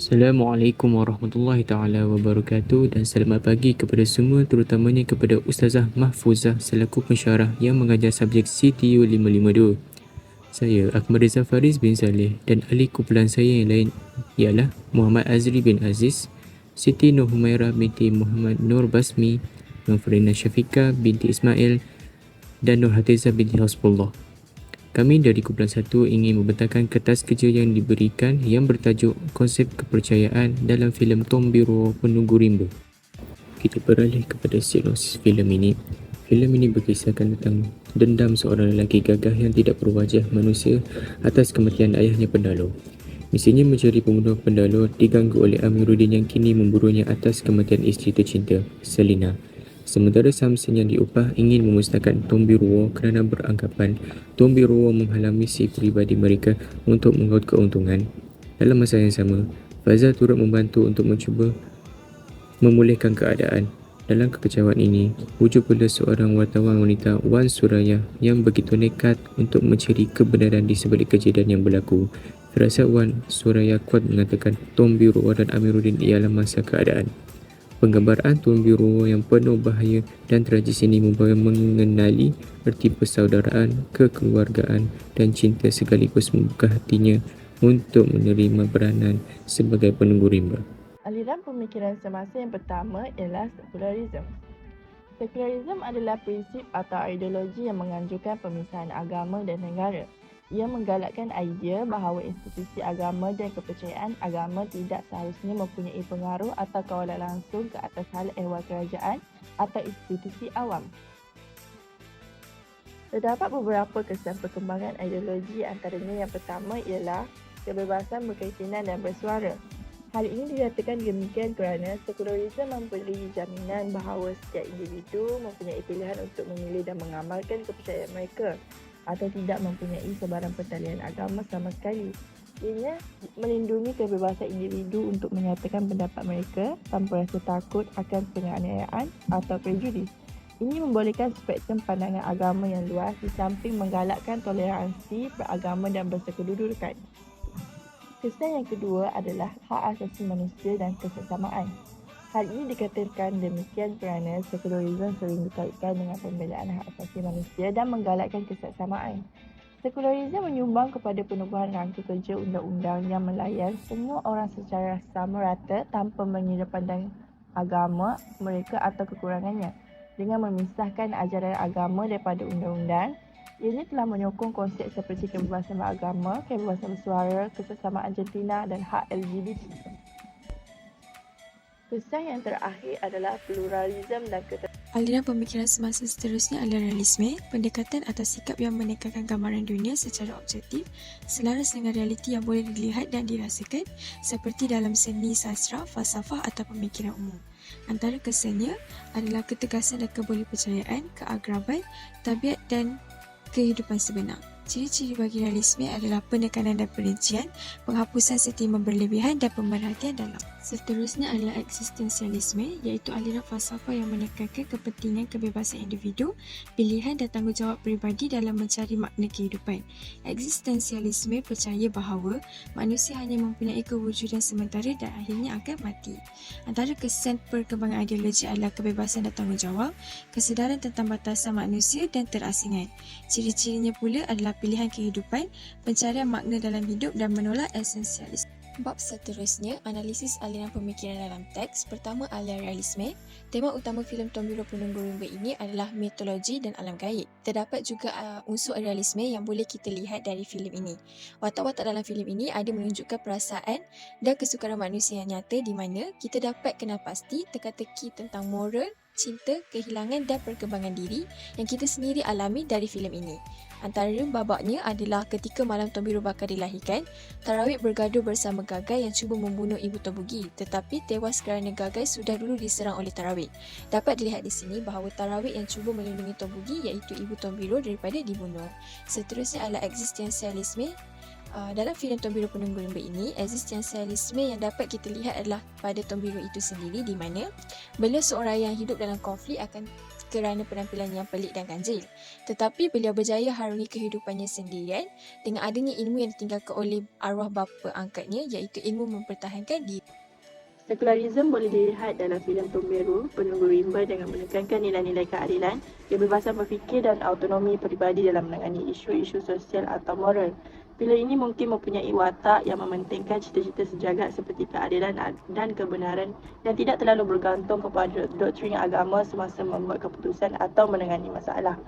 Assalamualaikum warahmatullahi taala wabarakatuh dan selamat pagi kepada semua, terutamanya kepada Ustazah Mahfuzah selaku pensyarah yang mengajar subjek CTU 552. Saya Akmal Reza Faris bin Saleh dan ahli kumpulan saya yang lain ialah Muhammad Azri bin Aziz, Siti Nur Humairah binti Muhammad Nur Basmi, Nur Farina Syafiqah binti Ismail dan Nur Hatiza binti Hasbullah. Kami dari Kumpulan 1 ingin membentangkan kertas kerja yang diberikan yang bertajuk Konsep Kepercayaan dalam filem Tombiro Penunggu Rimba. Kita beralih kepada sinopsis filem ini. Filem ini berkisahkan tentang dendam seorang lelaki gagah yang tidak berwajah manusia atas kematian ayahnya Pendalo. Misinya mencari pembunuh Pendalo diganggu oleh Amiruddin yang kini memburunya atas kematian isteri tercinta, Selina. Sementara Samson yang diupah ingin memusnahkan Tombiruo kerana beranggapan Tombiruo menghalang misi peribadi mereka untuk mengaut keuntungan. Dalam masa yang sama, Faza turut membantu untuk mencuba memulihkan keadaan. Dalam kekecewaan ini, wujud pula seorang wartawan wanita Wan Suraya yang begitu nekat untuk mencari kebenaran di sebalik kejadian yang berlaku. Firasat Wan Suraya kuat mengatakan Tombiruo dan Amiruddin ialah masa keadaan. Penggambaran Tombiruo yang penuh bahaya dan tragis ini membawa mengenali erti persaudaraan, kekeluargaan dan cinta sekaligus membuka hatinya untuk menerima peranan sebagai penunggu rimba. Aliran pemikiran semasa yang pertama ialah sekularisme. Sekularisme adalah prinsip atau ideologi yang menganjurkan pemisahan agama dan negara. Ia menggalakkan idea bahawa institusi agama dan kepercayaan agama tidak seharusnya mempunyai pengaruh atau kawalan langsung ke atas hal ehwal kerajaan atau institusi awam. Terdapat beberapa kesan perkembangan ideologi, antaranya yang pertama ialah kebebasan berkeyakinan dan bersuara. Hal ini dikatakan demikian kerana sekularisme memberi jaminan bahawa setiap individu mempunyai pilihan untuk memilih dan mengamalkan kepercayaan mereka atau tidak mempunyai sebarang pertalian agama sama sekali. Ianya melindungi kebebasan individu untuk menyatakan pendapat mereka tanpa rasa takut akan penganiayaan atau prejudis. Ini membolehkan spektrum pandangan agama yang luas di samping menggalakkan toleransi beragama dan bersekedudukan. Kesan yang kedua adalah hak asasi manusia dan kesesamaan. Hal ini dikatakan demikian kerana sekularisme sering dikaitkan dengan pembelaan hak asasi manusia dan menggalakkan kesesamaan. Sekularisme menyumbang kepada penubuhan rangka kerja undang-undang yang melayan semua orang secara sama rata tanpa mengira pandang agama mereka atau kekurangannya. Dengan memisahkan ajaran agama daripada undang-undang, ianya telah menyokong konsep seperti kebebasan beragama, kebebasan bersuara, kesesamaan jantina dan hak LGBT. Kesan yang terakhir adalah pluralisme dan Aliran pemikiran semasa seterusnya adalah realisme, pendekatan atau sikap yang menekankan gambaran dunia secara objektif, selaras dengan realiti yang boleh dilihat dan dirasakan, seperti dalam seni, sastra, falsafah atau pemikiran umum. Antara kesannya adalah ketegasan dan kebolehpercayaan, keagraban, tabiat dan kehidupan sebenar. Ciri-ciri bagi realisme adalah penekanan dan perincian, penghapusan sentimen berlebihan dan pemerhatian dalam. Seterusnya adalah eksistensialisme, iaitu aliran falsafah yang menekankan kepentingan kebebasan individu, pilihan dan tanggungjawab peribadi dalam mencari makna kehidupan. Eksistensialisme percaya bahawa manusia hanya mempunyai kewujudan sementara dan akhirnya akan mati. Antara kesan perkembangan ideologi adalah kebebasan dan tanggungjawab, kesedaran tentang batasan manusia dan terasingan. Ciri-cirinya pula adalah pilihan kehidupan, pencarian makna dalam hidup dan menolak esensialisme. Bab seterusnya, analisis aliran pemikiran dalam teks. Pertama, aliran realisme. Tema utama filem Tombiro Penunggu Rimba ini adalah mitologi dan alam gaib. Terdapat juga unsur realisme yang boleh kita lihat dari filem ini. Watak-watak dalam filem ini ada menunjukkan perasaan dan kesukaran manusia yang nyata di mana kita dapat kenal pasti teka-teki tentang moral, cinta, kehilangan dan perkembangan diri yang kita sendiri alami dari filem ini. Antara babaknya adalah ketika malam Tombiro bakal dilahirkan, Tarawik bergaduh bersama Gagai yang cuba membunuh ibu Tobugi, tetapi tewas kerana Gagai sudah dulu diserang oleh Tarawik. Dapat dilihat di sini bahawa Tarawik yang cuba melindungi Tobugi iaitu ibu Tombiro daripada dibunuh. Seterusnya adalah eksistensialisme. Dalam filem Tombiro Penunggu Rimba ini, eksistensialisme yang dapat kita lihat adalah pada Tombiro itu sendiri, di mana beliau seorang yang hidup dalam konflik akan kerana penampilan yang pelik dan ganjil. Tetapi beliau berjaya harungi kehidupannya sendirian dengan adanya ilmu yang ditinggalkan oleh arwah bapa angkatnya, iaitu ilmu mempertahankan diri. Sekularisme boleh dilihat dalam filem Tomberu, Penunggu Rimba dengan menekankan nilai-nilai keadilan, kebebasan berfikir dan autonomi peribadi dalam menangani isu-isu sosial atau moral. Filem ini mungkin mempunyai watak yang mementingkan cita-cita sejagat seperti keadilan dan kebenaran dan tidak terlalu bergantung kepada doktrin agama semasa membuat keputusan atau menangani masalah.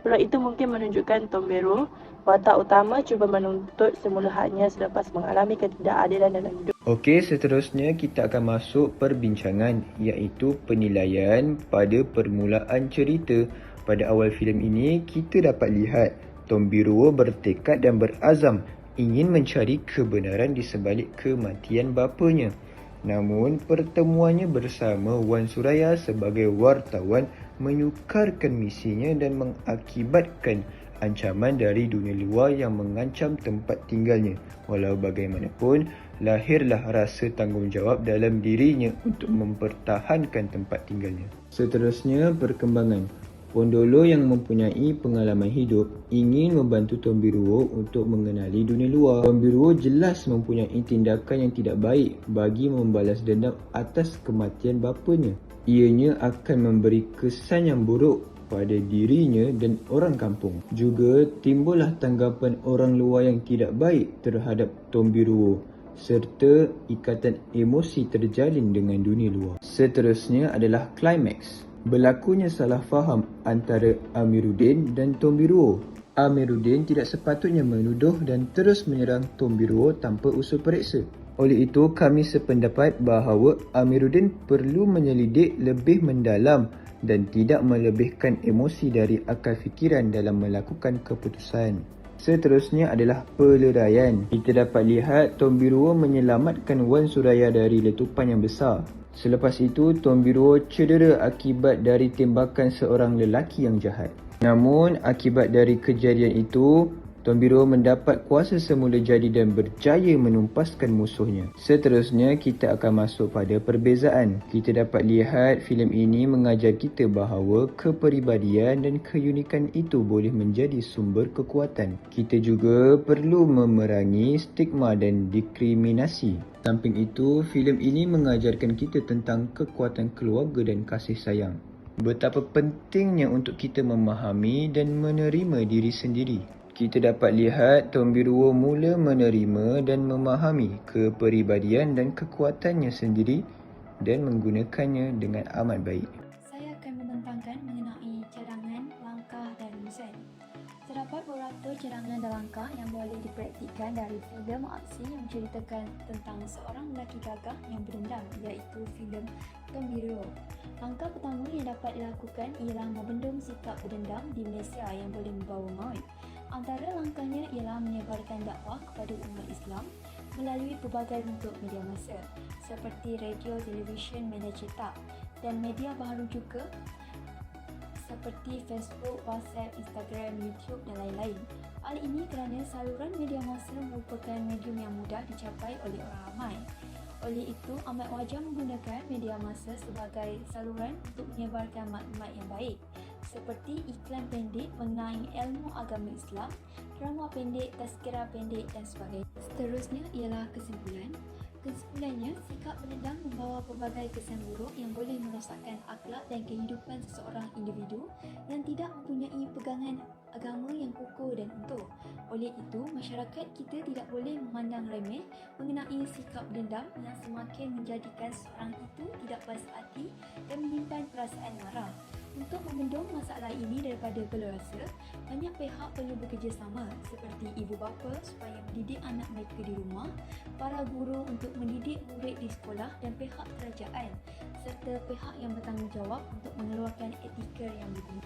Plot itu mungkin menunjukkan Tomberu, watak utama cuba menuntut semula haknya selepas mengalami ketidakadilan dalam hidup. Okey, seterusnya kita akan masuk perbincangan, iaitu penilaian pada permulaan cerita. Pada awal filem ini, kita dapat lihat Tombiruo bertekad dan berazam ingin mencari kebenaran di sebalik kematian bapanya. Namun, pertemuannya bersama Wan Suraya sebagai wartawan menyukarkan misinya dan mengakibatkan ancaman dari dunia luar yang mengancam tempat tinggalnya. Walau bagaimanapun, lahirlah rasa tanggungjawab dalam dirinya untuk mempertahankan tempat tinggalnya. Seterusnya, perkembangan. Pondolo yang mempunyai pengalaman hidup ingin membantu Tombiruo untuk mengenali dunia luar. Tombiruo jelas mempunyai tindakan yang tidak baik bagi membalas dendam atas kematian bapanya. Ianya akan memberi kesan yang buruk pada dirinya dan orang kampung. Juga timbullah tanggapan orang luar yang tidak baik terhadap Tombiruo serta ikatan emosi terjalin dengan dunia luar. Seterusnya adalah klimaks. Berlakunya salah faham antara Amiruddin dan Tombiruo. Amiruddin tidak sepatutnya menuduh dan terus menyerang Tombiruo tanpa usul periksa. Oleh itu, kami sependapat bahawa Amiruddin perlu menyelidik lebih mendalam dan tidak melebihkan emosi dari akal fikiran dalam melakukan keputusan. Seterusnya adalah peleraian. Kita dapat lihat Tombiruo menyelamatkan Wan Suraya dari letupan yang besar. Selepas itu, Tombiruo cedera akibat dari tembakan seorang lelaki yang jahat. Namun, akibat dari kejadian itu, Tombiruo mendapat kuasa semula jadi dan berjaya menumpaskan musuhnya. Seterusnya, kita akan masuk pada perbezaan. Kita dapat lihat filem ini mengajar kita bahawa kepribadian dan keunikan itu boleh menjadi sumber kekuatan. Kita juga perlu memerangi stigma dan diskriminasi. Samping itu, filem ini mengajarkan kita tentang kekuatan keluarga dan kasih sayang. Betapa pentingnya untuk kita memahami dan menerima diri sendiri. Kita dapat lihat Tombiruo mula menerima dan memahami kepribadian dan kekuatannya sendiri dan menggunakannya dengan amat baik. Saya akan membentangkan mengenai cadangan, langkah dan musen. Terdapat beberapa cadangan dan langkah yang boleh dipraktikkan dari filem aksi yang menceritakan tentang seorang lelaki gagah yang berdendam, iaitu filem Tombiruo. Langkah pertama yang dapat dilakukan ialah membendung sikap berdendam di Malaysia yang boleh membawa maut. Antara langkahnya ialah menyebarkan dakwah kepada umat Islam melalui pelbagai bentuk media massa seperti radio, televisyen, media cetak dan media baharu juga seperti Facebook, WhatsApp, Instagram, YouTube dan lain-lain. Hal ini kerana saluran media massa merupakan medium yang mudah dicapai oleh orang ramai. Oleh itu, amat wajar menggunakan media massa sebagai saluran untuk menyebarkan maklumat yang baik seperti iklan pendek mengenai ilmu agama Islam, drama pendek, tazkirah pendek dan sebagainya. Seterusnya ialah kesimpulan. Kesimpulannya, sikap berdendam membawa pelbagai kesan buruk yang boleh merosakkan akhlak dan kehidupan seseorang individu yang tidak mempunyai pegangan agama yang kukuh dan utuh. Oleh itu, masyarakat kita tidak boleh memandang remeh mengenai sikap dendam yang semakin menjadikan seseorang itu tidak puas hati dan menyimpan perasaan marah. Untuk membendung masalah ini daripada berlerasa, banyak pihak perlu bekerjasama seperti ibu bapa supaya mendidik anak mereka di rumah, para guru untuk mendidik murid di sekolah dan pihak kerajaan serta pihak yang bertanggungjawab untuk mengeluarkan etika yang benar.